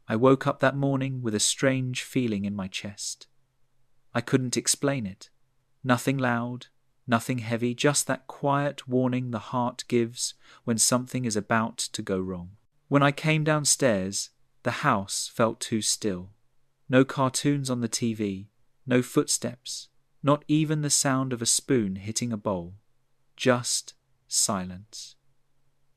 I woke up that morning with a strange feeling in my chest. I couldn't explain it. Nothing loud, nothing heavy, just that quiet warning the heart gives when something is about to go wrong. When I came downstairs, the house felt too still. No cartoons on the TV, no footsteps, not even the sound of a spoon hitting a bowl. Just silence.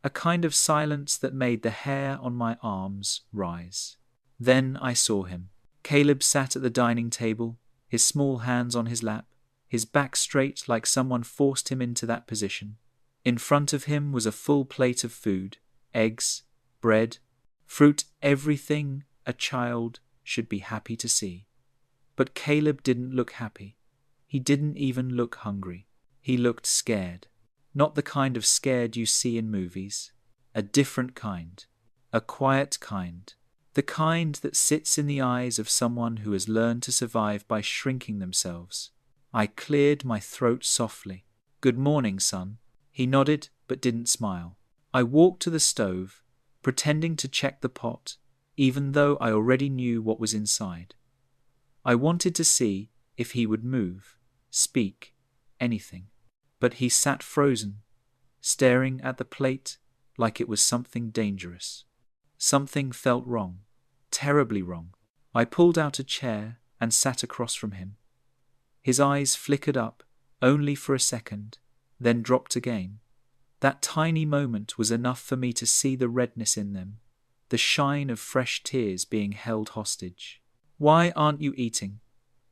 A kind of silence that made the hair on my arms rise. Then I saw him. Caleb sat at the dining table, his small hands on his lap, his back straight like someone forced him into that position. In front of him was a full plate of food, eggs, bread, fruit, everything a child should be happy to see. But Caleb didn't look happy. He didn't even look hungry. He looked scared. Not the kind of scared you see in movies. A different kind. A quiet kind. The kind that sits in the eyes of someone who has learned to survive by shrinking themselves. I cleared my throat softly. "Good morning, son." He nodded but didn't smile. I walked to the stove, pretending to check the pot, even though I already knew what was inside. I wanted to see if he would move, speak, anything. But he sat frozen, staring at the plate like it was something dangerous. Something felt wrong, terribly wrong. I pulled out a chair and sat across from him. His eyes flickered up, only for a second, then dropped again. That tiny moment was enough for me to see the redness in them, the shine of fresh tears being held hostage. "Why aren't you eating?"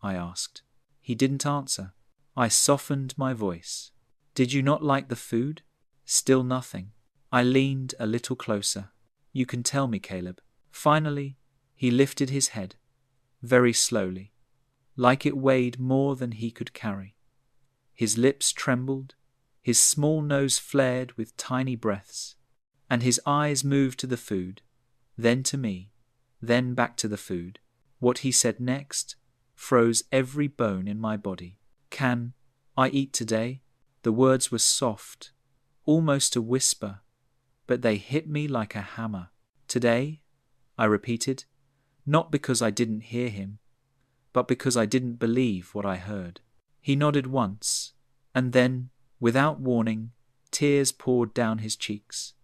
I asked. He didn't answer. I softened my voice. "Did you not like the food?" Still nothing. I leaned a little closer. "You can tell me, Caleb." Finally, he lifted his head, very slowly, like it weighed more than he could carry. His lips trembled, his small nose flared with tiny breaths, and his eyes moved to the food, then to me, then back to the food. What he said next froze every bone in my body. "Can I eat today?" The words were soft, almost a whisper, but they hit me like a hammer. "Today?" I repeated, not because I didn't hear him, but because I didn't believe what I heard. He nodded once, and then, without warning, tears poured down his cheeks.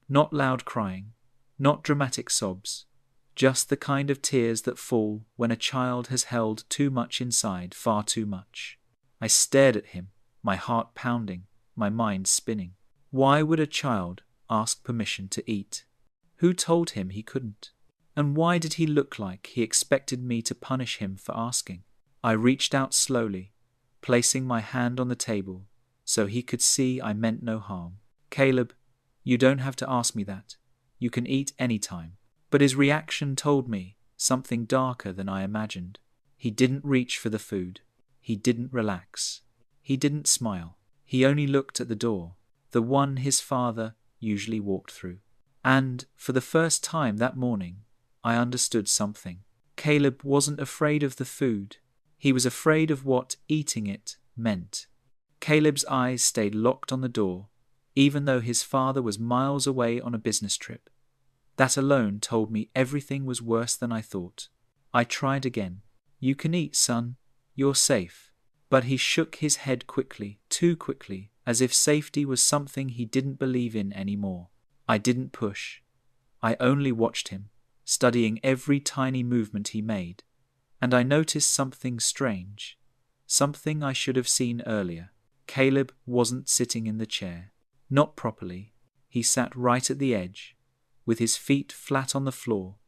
Not loud crying, not dramatic sobs, just the kind of tears that fall when a child has held too much inside, far too much. I stared at him, my heart pounding, my mind spinning. Why would a child ask permission to eat? Who told him he couldn't? And why did he look like he expected me to punish him for asking? I reached out slowly, placing my hand on the table so he could see I meant no harm. "Caleb, you don't have to ask me that. You can eat any time." But his reaction told me something darker than I imagined. He didn't reach for the food. He didn't relax. He didn't smile. He only looked at the door, the one his father usually walked through. And for the first time that morning, I understood something. Caleb wasn't afraid of the food. He was afraid of what eating it meant. Caleb's eyes stayed locked on the door, even though his father was miles away on a business trip. That alone told me everything was worse than I thought. I tried again. "You can eat, son. You're safe." But he shook his head quickly, too quickly, as if safety was something he didn't believe in anymore. I didn't push. I only watched him, studying every tiny movement he made, and I noticed something strange, something I should have seen earlier. Caleb wasn't sitting in the chair. Not properly. He sat right at the edge, with his feet flat on the floor,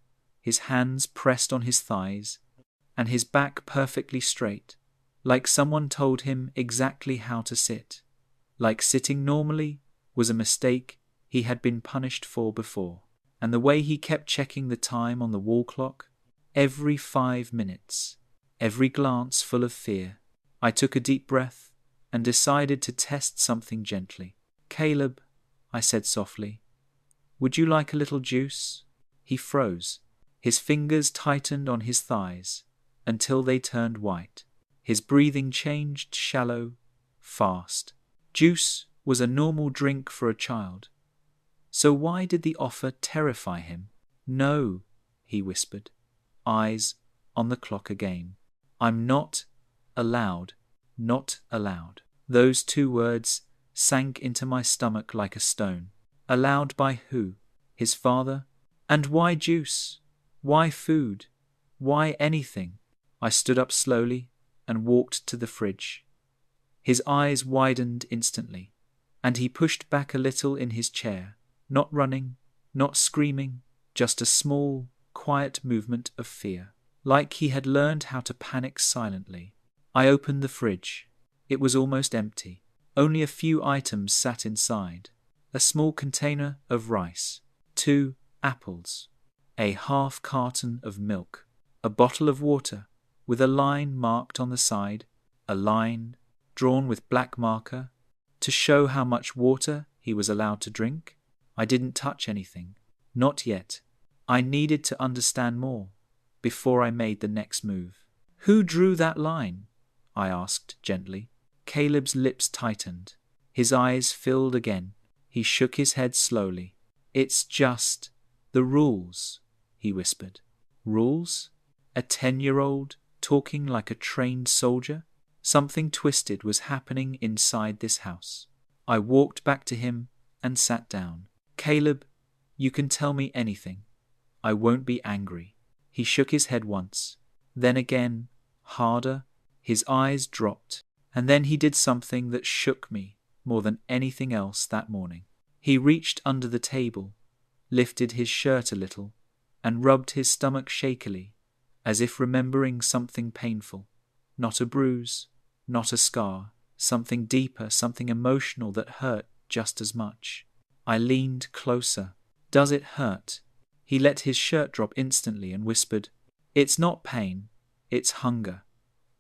his hands pressed on his thighs, and his back perfectly straight, like someone told him exactly how to sit. Like sitting normally was a mistake he had been punished for before. And the way he kept checking the time on the wall clock, every 5 minutes, every glance full of fear. I took a deep breath and decided to test something gently. "Caleb," I said softly, "would you like a little juice?" He froze. His fingers tightened on his thighs until they turned white. His breathing changed shallow, fast. Juice was a normal drink for a child. So why did the offer terrify him? "No," he whispered, eyes on the clock again. I'm not allowed, not allowed. Those two words sank into my stomach like a stone. Allowed by who? His father? And why juice? Why food? Why anything? I stood up slowly and walked to the fridge. His eyes widened instantly, and he pushed back a little in his chair, not running, not screaming, just a small, quiet movement of fear, like he had learned how to panic silently. I opened the fridge. It was almost empty. Only a few items sat inside. A small container of rice, 2 apples, a half carton of milk, a bottle of water with a line marked on the side, a line drawn with black marker to show how much water he was allowed to drink. I didn't touch anything. Not yet. I needed to understand more before I made the next move. Who drew that line? I asked gently. Caleb's lips tightened. His eyes filled again. He shook his head slowly. It's just the rules, he whispered. Rules? A 10-year-old talking like a trained soldier? Something twisted was happening inside this house. I walked back to him and sat down. Caleb, you can tell me anything. I won't be angry. He shook his head once, then again, harder. His eyes dropped, and then he did something that shook me more than anything else that morning. He reached under the table, lifted his shirt a little, and rubbed his stomach shakily, as if remembering something painful. Not a bruise, not a scar, something deeper, something emotional that hurt just as much. I leaned closer. Does it hurt? He let his shirt drop instantly and whispered, It's not pain, it's hunger.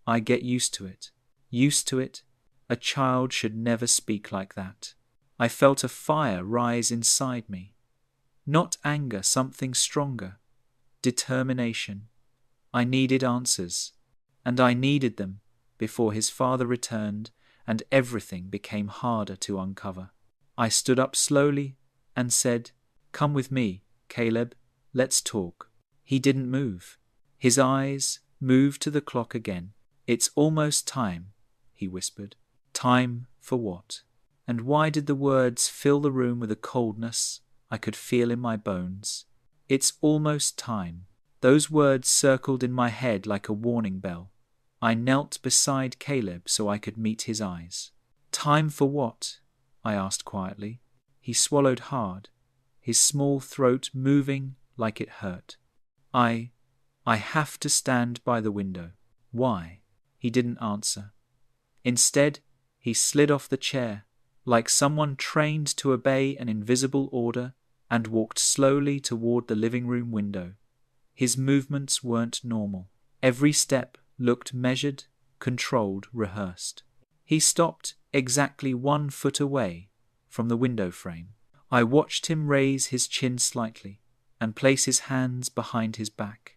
I get used to it. Used to it? A child should never speak like that. I felt a fire rise inside me. Not anger, something stronger. Determination. I needed answers, and I needed them before his father returned and everything became harder to uncover. I stood up slowly and said, Come with me, Caleb, let's talk. He didn't move. His eyes moved to the clock again. It's almost time, he whispered. Time for what? And why did the words fill the room with a coldness I could feel in my bones? It's almost time. Those words circled in my head like a warning bell. I knelt beside Caleb so I could meet his eyes. Time for what? I asked quietly. He swallowed hard, his small throat moving like it hurt. I have to stand by the window. Why? He didn't answer. Instead, he slid off the chair, like someone trained to obey an invisible order, and walked slowly toward the living room window. His movements weren't normal. Every step looked measured, controlled, rehearsed. He stopped exactly 1 foot away from the window frame. I watched him raise his chin slightly and place his hands behind his back,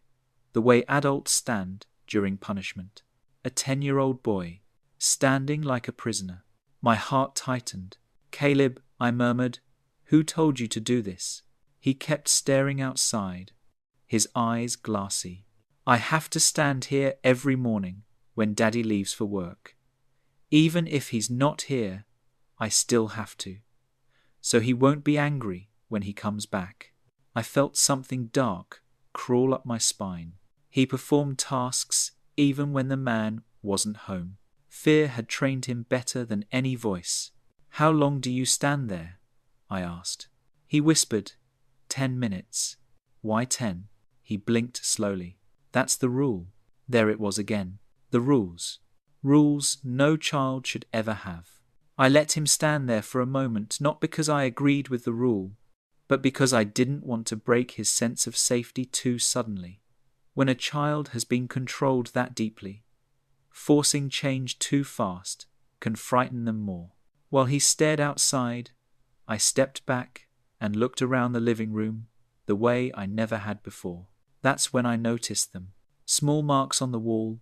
the way adults stand during punishment. A 10-year-old boy, standing like a prisoner. My heart tightened. Caleb, I murmured, who told you to do this? He kept staring outside, his eyes glassy. I have to stand here every morning when Daddy leaves for work. Even if he's not here, I still have to. So he won't be angry when he comes back. I felt something dark crawl up my spine. He performed tasks even when the man wasn't home. Fear had trained him better than any voice. How long do you stand there? I asked. He whispered, 10 minutes. Why 10? He blinked slowly. That's the rule. There it was again. The rules. Rules no child should ever have. I let him stand there for a moment, not because I agreed with the rule, but because I didn't want to break his sense of safety too suddenly. When a child has been controlled that deeply, forcing change too fast can frighten them more. While he stared outside, I stepped back and looked around the living room the way I never had before. That's when I noticed them. Small marks on the wall,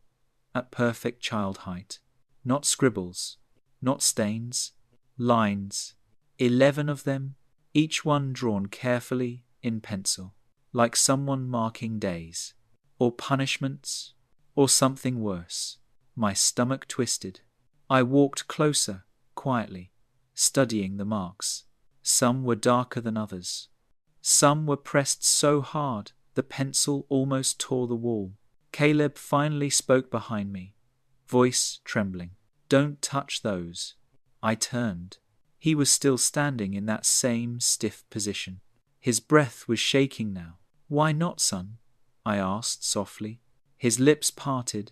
at perfect child height. Not scribbles, not stains, lines. 11 of them, each one drawn carefully in pencil. like someone marking days, or punishments, or something worse. My stomach twisted. I walked closer, quietly, studying the marks. Some were darker than others. Some were pressed so hard the pencil almost tore the wall. Caleb finally spoke behind me, voice trembling. "Don't touch those." I turned. He was still standing in that same stiff position. His breath was shaking now. "Why not, son?" I asked softly. His lips parted,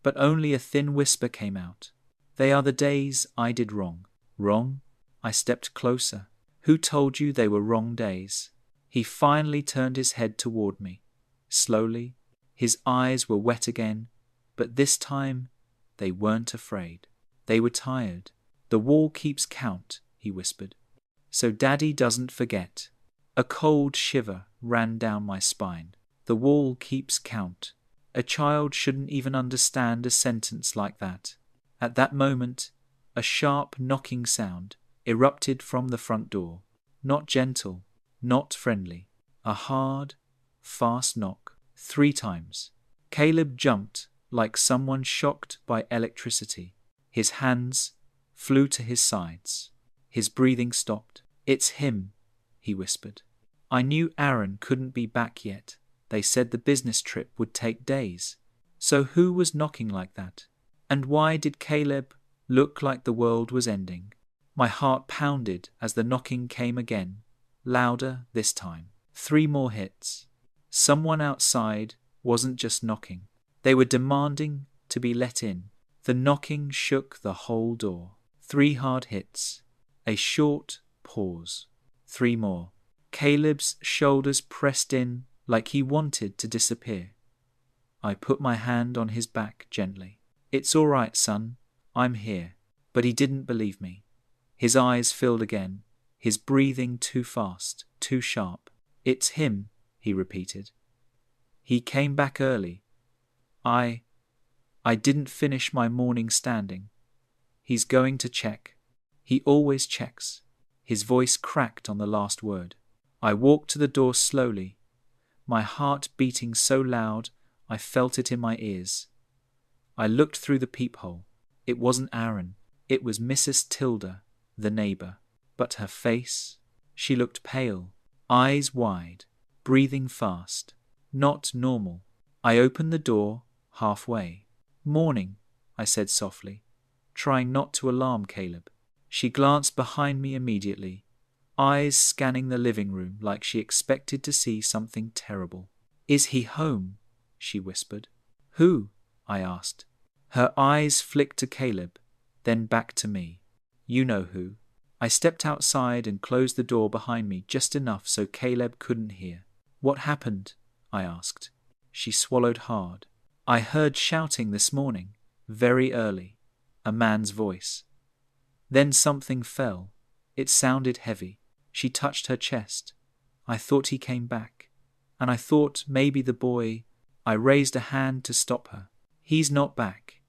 but only a thin whisper came out. "They are the days I did wrong." "Wrong?" I stepped closer. "Who told you they were wrong days?" He finally turned his head toward me. Slowly, his eyes were wet again, but this time they weren't afraid. They were tired. "The wall keeps count," he whispered. "So Daddy doesn't forget." A cold shiver ran down my spine. The wall keeps count. A child shouldn't even understand a sentence like that. At that moment, a sharp knocking sound erupted from the front door. Not gentle, not friendly. A hard, fast knock, 3 times. Caleb jumped like someone shocked by electricity. His hands flew to his sides. His breathing stopped. "It's him," he whispered. I knew Aaron couldn't be back yet. They said the business trip would take days. So who was knocking like that? And why did Caleb look like the world was ending? My heart pounded as the knocking came again, louder this time. 3 more hits. Someone outside wasn't just knocking. They were demanding to be let in. The knocking shook the whole door. 3 hard hits. A short pause. 3 more. Caleb's shoulders pressed in like he wanted to disappear. I put my hand on his back gently. "It's all right, son. I'm here." But he didn't believe me. His eyes filled again, his breathing too fast, too sharp. "It's him," he repeated. "He came back early. I didn't finish my morning standing. He's going to check. He always checks." His voice cracked on the last word. I walked to the door slowly, my heart beating so loud I felt it in my ears. I looked through the peephole. It wasn't Aaron. It was Mrs. Tilda, the neighbor. But her face, she looked pale, eyes wide, breathing fast. Not normal. I opened the door halfway. "Morning," I said softly, trying not to alarm Caleb. She glanced behind me immediately, eyes scanning the living room like she expected to see something terrible. "Is he home?" she whispered. "Who?" I asked. Her eyes flicked to Caleb, then back to me. "You know who." I stepped outside and closed the door behind me just enough so Caleb couldn't hear. "What happened?" I asked. She swallowed hard. "I heard shouting this morning, very early, a man's voice. Then something fell. It sounded heavy. She touched her chest. I thought he came back. And I thought maybe the boy—" I raised a hand to stop her. "He's not back.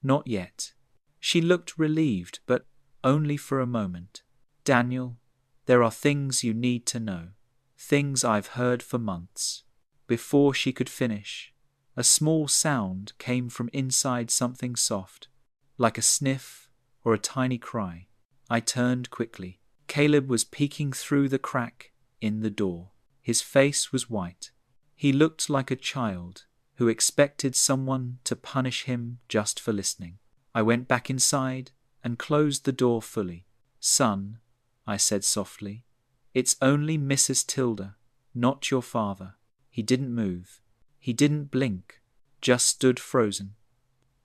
Not yet." She looked relieved, but only for a moment. "Daniel, there are things you need to know. Things I've heard for months." Before she could finish, a small sound came from inside something soft, like a sniff or a tiny cry. I turned quickly. Caleb was peeking through the crack in the door. His face was white. He looked like a child who expected someone to punish him just for listening. I went back inside and closed the door fully. "Son," I said softly, "it's only Mrs. Tilda, not your father." He didn't move. He didn't blink, just stood frozen,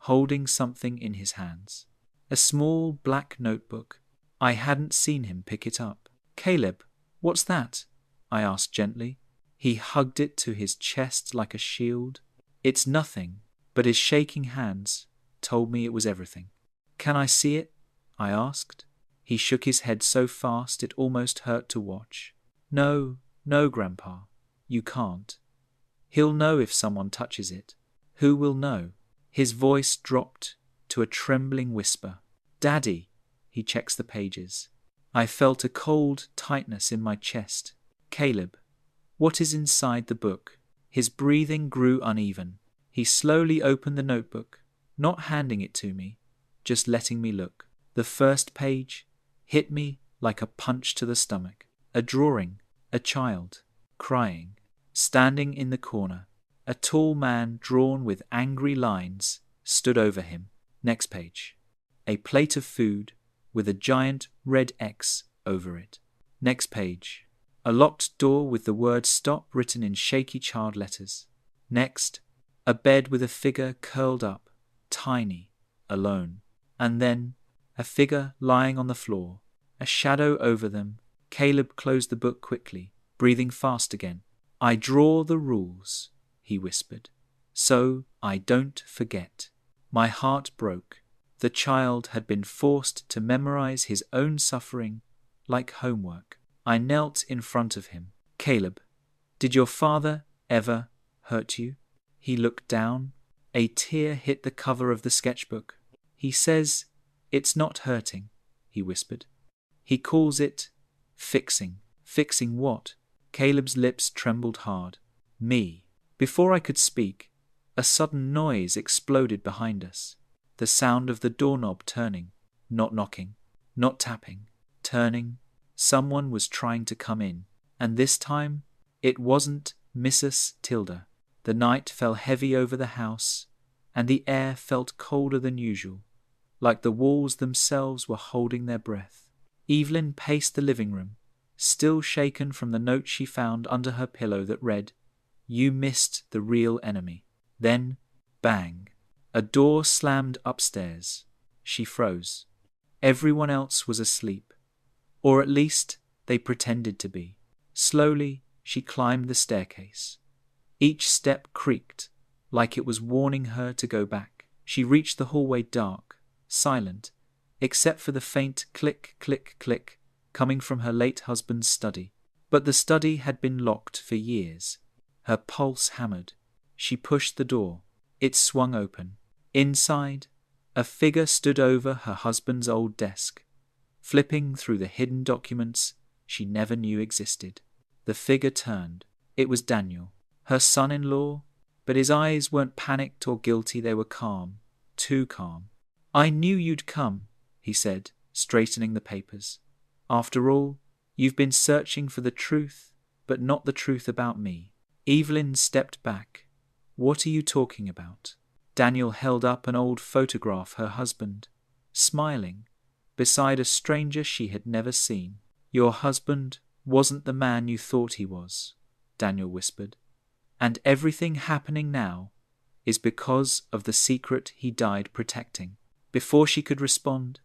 holding something in his hands. A small black notebook. I hadn't seen him pick it up. "Caleb, what's that?" I asked gently. He hugged it to his chest like a shield. "It's nothing," but his shaking hands told me it was everything. "Can I see it?" I asked. He shook his head so fast it almost hurt to watch. No, Grandpa, you can't. He'll know if someone touches it. Who will know?" His voice dropped to a trembling whisper. "Daddy." He checks the pages. I felt a cold tightness in my chest. "Caleb, What is inside the book? His breathing grew uneven. He slowly opened the notebook, not handing it to me, just letting me look. The first page hit me like a punch to the stomach. A drawing, a child, crying, standing in the corner. A tall man drawn with angry lines stood over him. Next page. A plate of food with a giant red X over it. Next page. A locked door with the word stop written in shaky child letters. Next. A bed with a figure curled up, tiny, alone. And then a figure lying on the floor, a shadow over them. Caleb closed the book quickly, breathing fast again. I draw the rules, he whispered, so I don't forget. My heart broke. The child had been forced to memorize his own suffering like homework. I knelt in front of him. Caleb, did your father ever hurt you? He looked down. A tear hit the cover of the sketchbook. He says, it's not hurting, he whispered. He calls it fixing. Fixing what? Caleb's lips trembled hard. Me. Before I could speak, a sudden noise exploded behind us. The sound of the doorknob turning, not knocking, not tapping, turning. Someone was trying to come in, and this time it wasn't Mrs. Tilda. The night fell heavy over the house, and the air felt colder than usual, like the walls themselves were holding their breath. Evelyn paced the living room, still shaken from the note she found under her pillow that read, "You missed the real enemy." Then, bang, a door slammed upstairs. She froze. Everyone else was asleep, or at least they pretended to be. Slowly, she climbed the staircase. Each step creaked, like it was warning her to go back. She reached the hallway dark, silent, except for the faint click, click, click coming from her late husband's study. But the study had been locked for years. Her pulse hammered. She pushed the door. It swung open. Inside, a figure stood over her husband's old desk, flipping through the hidden documents she never knew existed. The figure turned. It was Daniel, her son-in-law, but his eyes weren't panicked or guilty, they were calm, too calm. "I knew you'd come," he said, straightening the papers. "After all, you've been searching for the truth, but not the truth about me." Evelyn stepped back. "What are you talking about?" Daniel held up an old photograph of her husband, smiling, beside a stranger she had never seen. "Your husband wasn't the man you thought he was," Daniel whispered. "And everything happening now is because of the secret he died protecting." Before she could respond,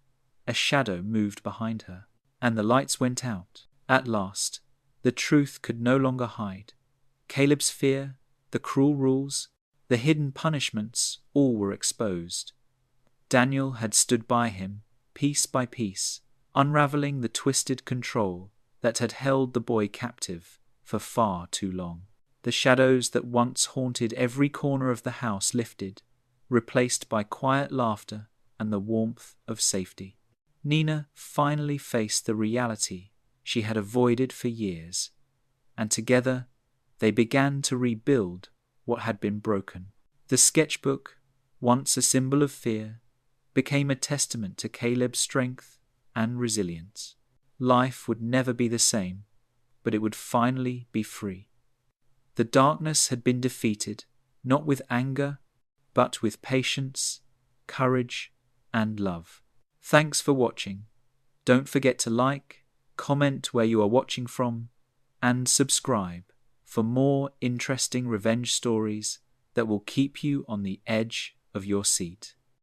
a shadow moved behind her, and the lights went out. At last, the truth could no longer hide. Caleb's fear, the cruel rules, the hidden punishments, all were exposed. Daniel had stood by him, piece by piece, unraveling the twisted control that had held the boy captive for far too long. The shadows that once haunted every corner of the house lifted, replaced by quiet laughter and the warmth of safety. Nina finally faced the reality she had avoided for years, and together they began to rebuild what had been broken. The sketchbook, once a symbol of fear, became a testament to Caleb's strength and resilience. Life would never be the same, but it would finally be free. The darkness had been defeated, not with anger, but with patience, courage, and love. Thanks for watching. Don't forget to like, comment where you are watching from, and subscribe for more interesting revenge stories that will keep you on the edge of your seat.